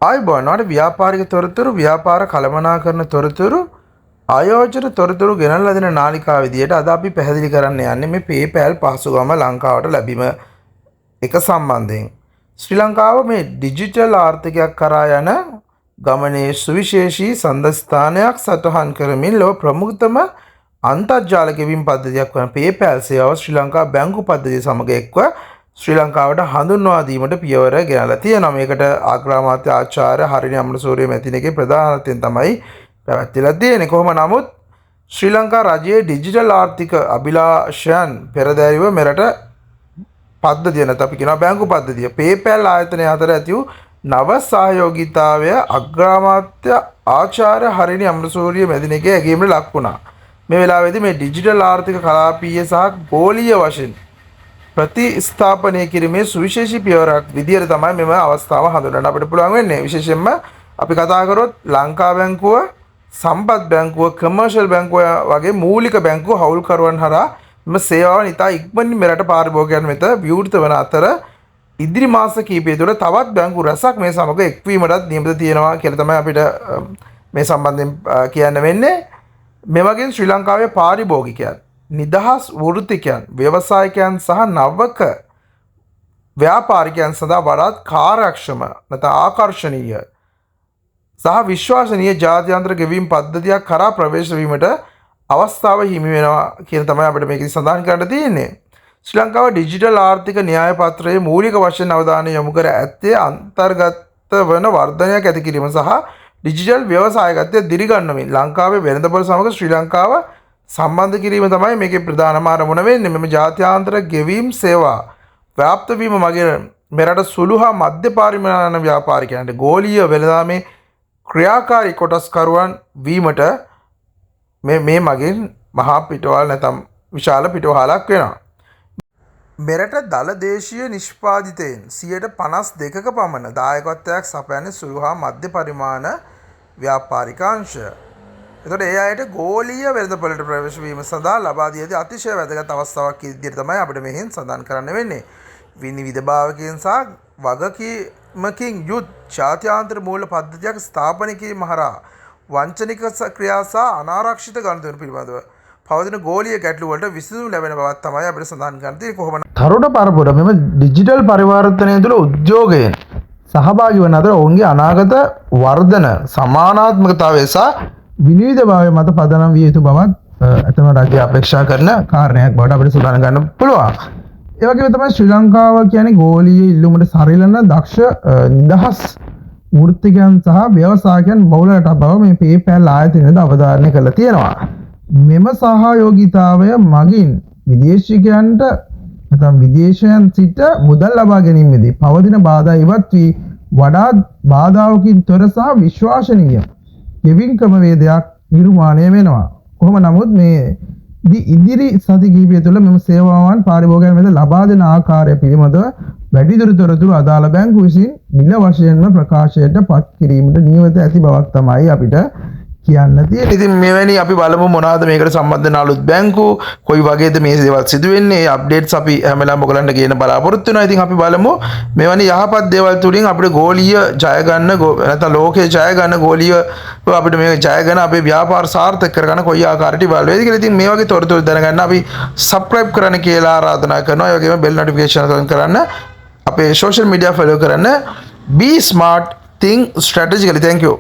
ආයුබෝවනට ව්‍යාපාරික තොරතුරු ව්‍යාපාර කළමනාකරන තොරතුරු ආයෝජන තොරතුරු ගෙනල්ලා දෙන නාලිකාව විදියට අද අපි පැහැදිලි කරන්න යන්නේ මේ PayPal පහසුකම ලංකාවට ලැබීම එක සම්බන්ධයෙන්. ශ්‍රී ලංකාව මේ ඩිජිටල් ආර්ථිකයක් කරා යන ගමනේ සුවිශේෂී සන්දස්ථානයක් සටහන් කරමින් ලොව ප්‍රමුඛතම අන්තර්ජාල ගෙවීම් පද්ධතියක් වන PayPal සේවාව ශ්‍රී ලංකා බැංකු පද්ධතිය සමග එක්ව ශ්‍රී ලංකාවට හඳුන්වා දීමට පියවර ගෙනලා තියෙනවා. මේකට ආග්‍රාමාත්‍ය ආචාර්ය හරිනි අමරසූරිය මැතිණියගේ ප්‍රධානත්වයෙන් තමයි පැවැත්විලා තියෙන්නේ. කොහොම නමුත් ශ්‍රී ලංකා රජයේ ඩිජිටල් ආර්ථික අභිලාෂයන් පෙරදැරිව මෙරට පද්ධතිය නැත්නම් අපි කියනවා බැංකු පද්ධතිය PayPal ආයතනය අතර ඇති වූ නව සහයෝගීතාවය අග්‍රාමාත්‍ය ආචාර්ය හරිනි අමරසූරිය මැතිණියගේ ඇගීමට ලක් වුණා. මේ වෙලාවේදී මේ ඩිජිටල් ආර්ථික කලාපීය සහ ගෝලීය වශයෙන් ප්‍රතිස්ථාපනය කිරීමේ සුවිශේෂී පියවරක් විදියට තමයි මෙම අවස්ථාව හඳුන්වන්න අපිට පුළුවන් වෙන්නේ. විශේෂයෙන්ම අපි කතා කරොත් ලංකා බැංකුව, සම්පත් බැංකුව, කමර්ෂල් බැංකුව වගේ මූලික බැංකු හවුල්කරුවන් හරහා මෙම සේවාව ඉතා ඉක්මනින් මෙරට පාරිභෝගිකයන් වෙත විවෘත වන අතර ඉදිරි මාස කිහිපය තුළ තවත් බැංකු රැසක් මේ සමග එක්වීමටත් නියමිත තියෙනවා කියලා තමයි අපිට මේ සම්බන්ධයෙන් කියන්න වෙන්නේ. මේ වගේ ශ්‍රී ලංකාවේ පාරිභෝගිකයන් නිදහස් වෘත්තිකයන් ව්‍යවසායකයන් සහ නවක ව්‍යාපාරිකයන් සඳහා වඩාත් කාර්යක්ෂම නැත්නම් ආකර්ෂණීය සහ විශ්වාසනීය ජාත්‍යන්තර ගෙවීම් පද්ධතියක් කරා ප්‍රවේශ වීමට අවස්ථාව හිමි වෙනවා කියන තමයි අපිට මේකදී සඳහන් කරන්න තියෙන්නේ. ශ්‍රී ලංකාව ඩිජිටල් ආර්ථික න්‍යාය පත්‍රයේ මූලික වශයෙන් අවධානය යොමු කර ඇත්තේ අන්තර්ගත වන වර්ධනයක් ඇති කිරීම සහ ඩිජිටල් ව්‍යවසායකත්වය දිරිගන්වමින් ලංකාවේ වෙළඳපොළ සමග ශ්‍රී ලංකාව සම්බන්ධ කිරීම තමයි මේකේ ප්‍රධානම අරමුණ වෙන්නේ. මෙම ජාත්‍යන්තර ගෙවීම් සේවා ව්‍යාප්ත වීම මගින් මෙරට සුළු හා මධ්‍ය පරිමාණ ව්‍යාපාරිකයන්ට ගෝලීය වෙළඳාමේ ක්‍රියාකාරී කොටස්කරුවන් වීමට මේ මගින් මහා පිටවල් නැත්නම් විශාල පිටවහලක් වෙනවා. මෙරට දළ දේශීය නිෂ්පාදිතයෙන් 52%ක පමණ දායකත්වයක් සපයන්නේ සුළු හා මධ්‍ය පරිමාණ ව්‍යාපාරිකාංශය. එතකොට ඒ අයට ගෝලීය වෙළඳපොළට ප්‍රවේශ වීම සඳහා ලබා දී ඇති අතිශය වැදගත් අවස්ථාවක් විදිහට තමයි අපිට මෙහෙන් සඳහන් කරන්න වෙන්නේ. විනිවිදභාවකයන් සහ වගකීමකින් යුත් ජාත්‍යන්තර මූල්‍ය පද්ධතියක් ස්ථාපනය කිරීම හරහා වංචනික ක්‍රියා සහ අනාරක්ෂිත ගනුදෙනු පිළිබඳව පවතින ගෝලීය ගැටලු වලට විසඳුම් ලැබෙන බවක් තමයි අපිට සඳහන් කරන්න තියෙන්නේ. කොහොමද තරුණ පරපුර මෙම ඩිජිටල් පරිවර්තනය තුළ උද්‍යෝගයෙන් සහභාගී වන අතර ඔවුන්ගේ අනාගත වර්ධන සමානාත්මකතාවය සහ විනිවිදභාවය මත පදනම් විය යුතු බවත් ඇතම රජය අපේක්ෂා කරන කාරණයක් බවට අපිට සඳහන් ගන්න පුළුවන්. ඒ වගේම තමයි ශ්‍රී ලංකාව කියන්නේ ගෝලීය ඉල්ලුමට සරිලන දක්ෂ නිදහස් වෘත්තිකයන් සහ ව්‍යවසායකයන් බහුල රටක් බව මේ PayPal ආයතනයේද අවධාරණය කරලා තියෙනවා. මෙම සහයෝගීතාවය මගින් විදේශිකයන්ට නැත්නම් විදේශයන් සිට මුදල් ලබා ගැනීමේදී පවතින බාධා ඉවත් වී වඩාත් බාධාවකින් තොර සහ විශ්වාසනීය ගෙවීම් ක්‍රමවේදයක් නිර්මාණය වෙනවා. කොහොම නමුත් මේ ඉදිරි සති කිහිපය තුළ මෙම සේවාවන් පාරිභෝගිකයන් වෙත ලබා දෙන ආකාරය පිළිබඳව වැඩිදුර තොරතුරු අදාළ බැංකු විසින් නිල වශයෙන්ම ප්‍රකාශයට පත් කිරීමට නියමිත ඇති බවක් තමයි අපිට කියන්න තියෙන්නේ. ඉතින් මෙවැනි අපි බලමු මොනවාද මේකට සම්බන්ධ වෙන අලුත් බැංකු කොයි වගේද මේ දේවල් සිදු වෙන්නේ. අප්ඩේට්ස් අපි හැම වෙලාවෙම ඔයගලන්ට ගේන්න බලාපොරොත්තු වෙනවා. ඉතින් අපි බලමු මෙවැනි යහපත් දේවල් තුලින් අපිට ගෝලීය ජය ගන්න නැත්නම් ලෝකයේ ජය ගන්න ගෝලීය අපිට මේ ජය ගන්න අපේ ව්‍යාපාර සාර්ථක කරගන්න කොයි ආකාරයට ඉවල් වේද කියලා. ඉතින් මේ වගේ තොරතුරු දැනගන්න අපි subscribe කරන්න කියලා ආරාධනා කරනවා. ඒ වගේම bell notification on කරන්න. අපේ social media follow කරන්න. Be smart, think strategically. Thank you.